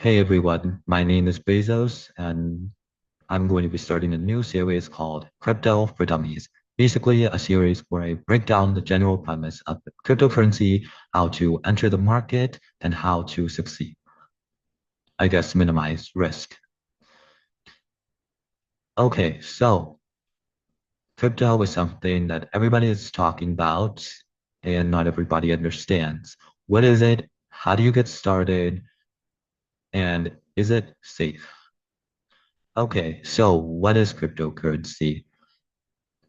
Hey everyone, my name is Bezos, and I'm going to be starting a new series called Crypto for Dummies. Basically, a series where I break down the general premise of the cryptocurrency, how to enter the market, and how to succeed. I guess minimize risk. Okay, so crypto is something that everybody is talking about, and not everybody understands. What is it? How do you get started? And is it safe? Okay, so what is cryptocurrency?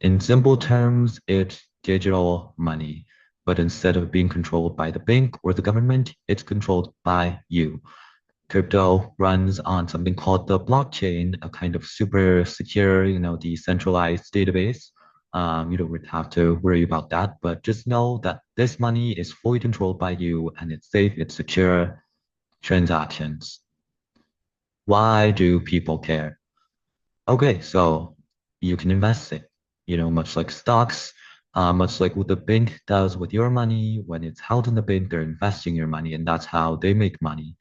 In simple terms, it's digital money, but instead of being controlled by the bank or the government, it's controlled by you. Crypto runs on something called the blockchain, a kind of super secure, decentralized database. You don't really have to worry about that, but just know that this money is fully controlled by you and it's safe, it's secure transactions. Why do people care? Okay, so you can invest it, much like stocks, much like what the bank does with your money. When it's held in the bank, they're investing your money, and that's how they make money.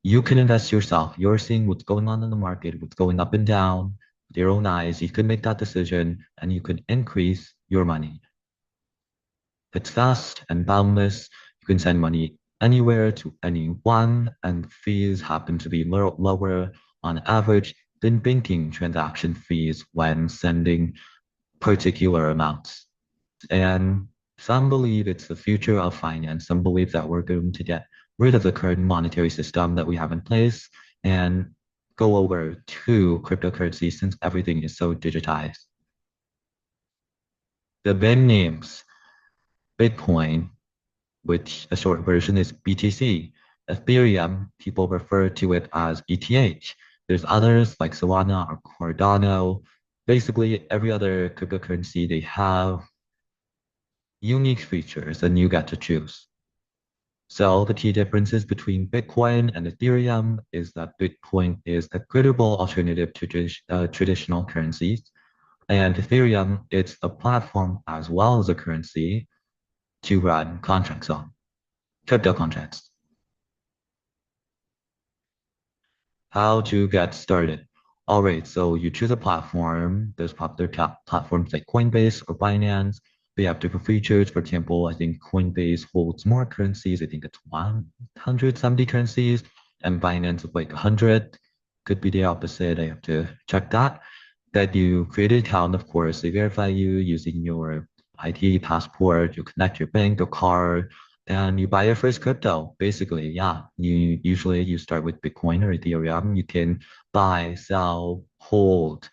You can invest yourself. You're seeing what's going on in the market, what's going up and down with your own eyes. You can make that decision, and you can increase your money. It's fast and boundless. You can send money anywhere to anyone, and fees happen to be lower on average than banking transaction fees when sending particular amounts. And some believe it's the future of finance. Some believe that we're going to get rid of the current monetary system that we have in place and go over to cryptocurrency since everything is so digitized. The big names, Bitcoin, which a short version is BTC. Ethereum, people refer to it as ETH. There's others like Solana or Cardano. Basically, every other cryptocurrency, they have unique features and you get to choose. So the key differences between Bitcoin and Ethereum is that Bitcoin is a credible alternative to traditional currencies. And Ethereum, it's a platform as well as a currency to run contracts on, crypto contracts. How to get started. All right, so you choose a platform. There's popular platforms like Coinbase or Binance. They have different features. For example, I think Coinbase holds more currencies. I think it's 170 currencies, and Binance is like 100. Could be the opposite. I have to check that. That you create an account, of course, they verify you using your ID, passport, you connect your bank, your card, and you buy your first crypto. Basically, yeah, you start with Bitcoin or Ethereum. You can buy, sell, hold.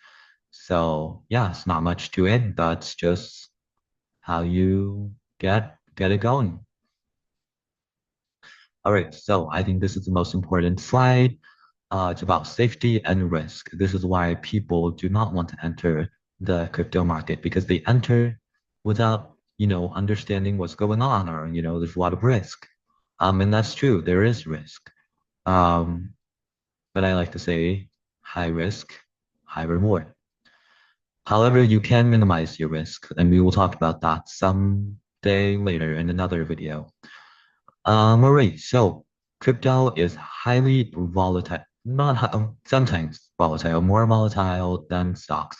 So yeah, it's not much to it. That's just how you get it going. All right, so I think this is the most important slide. It's about safety and risk. This is why people do not want to enter the crypto market because they enter without, understanding what's going on or, there's a lot of risk. And that's true. There is risk. Um, but I like to say high risk, high reward. However, you can minimize your risk, and we will talk about that someday later in another video. All right, so crypto is highly volatile, not sometimes volatile, more volatile than stocks.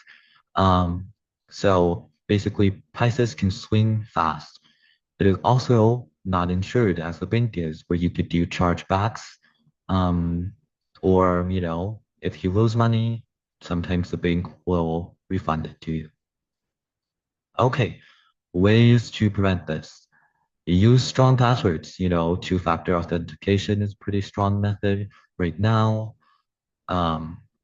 Um, so basically, prices can swing fast. It is also not insured as the bank is, where you could do chargebacks, um, or if you lose money, sometimes the bank will refund it to you. Okay, ways to prevent this. Use strong passwords. Two-factor authentication is a pretty strong method right now.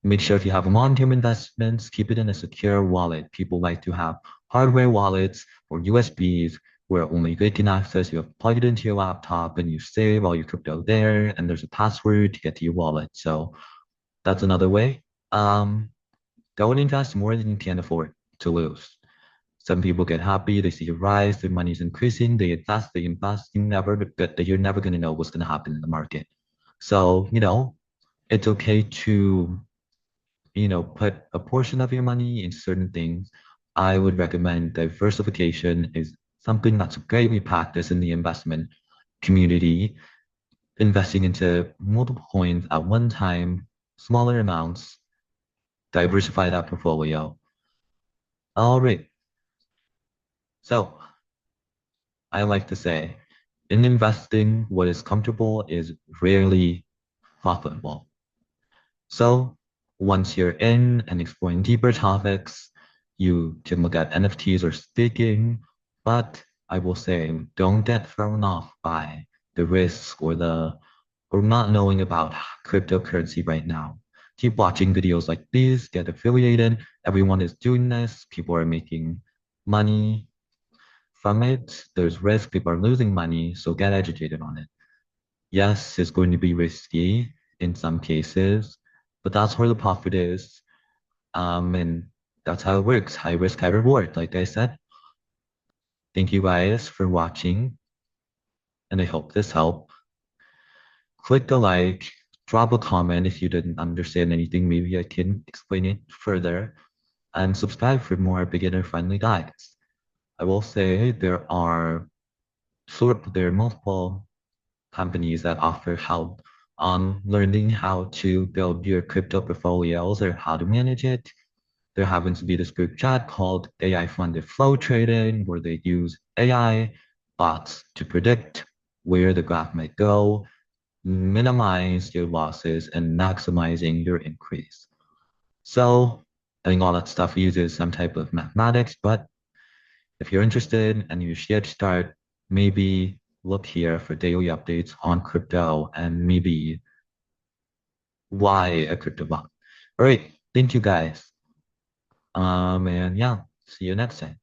Make sure if you have long-term investments, keep it in a secure wallet. People like to have hardware wallets or USBs where only they can access. You have plug it into your laptop and you save all your crypto there, and there's a password to get to your wallet. So that's another way. Um, don't invest more than you can afford to lose. Some people get happy, they see a rise, their money's increasing, they invest, you're never going to know what's going to happen in the market. So, it's okay to, put a portion of your money in certain things. I would recommend diversification is something that's greatly practiced in the investment community. investing into multiple coins at one time, smaller amounts, diversify that portfolio. All right. So I like to say, in investing, what is comfortable is rarely profitable. So once you're in and exploring deeper topics, you can look at NFTs or staking, but I will say don't get thrown off by the risk or not knowing about cryptocurrency right now. Keep watching videos like these, get affiliated. Everyone is doing this. People are making money from it. There's risk. People are losing money. So get educated on it. Yes, it's going to be risky in some cases, but that's where the profit is. And that's how it works. High risk, high reward. Like I said, thank you guys for watching, and I hope this helped. Click a like, drop a comment if you didn't understand anything. Maybe I can explain it further, and subscribe for more beginner-friendly guides. I will say there are multiple companies that offer help on learning how to build your crypto portfolios or how to manage it. There happens to be this group chat called AI funded flow trading, where they use AI bots to predict where the graph might go, minimize your losses, and maximizing your increase. So I think all that stuff uses some type of mathematics, but if you're interested and you're scared to start, maybe look here for daily updates on crypto and maybe why a crypto bot. All right, thank you guys. And yeah, see you next time.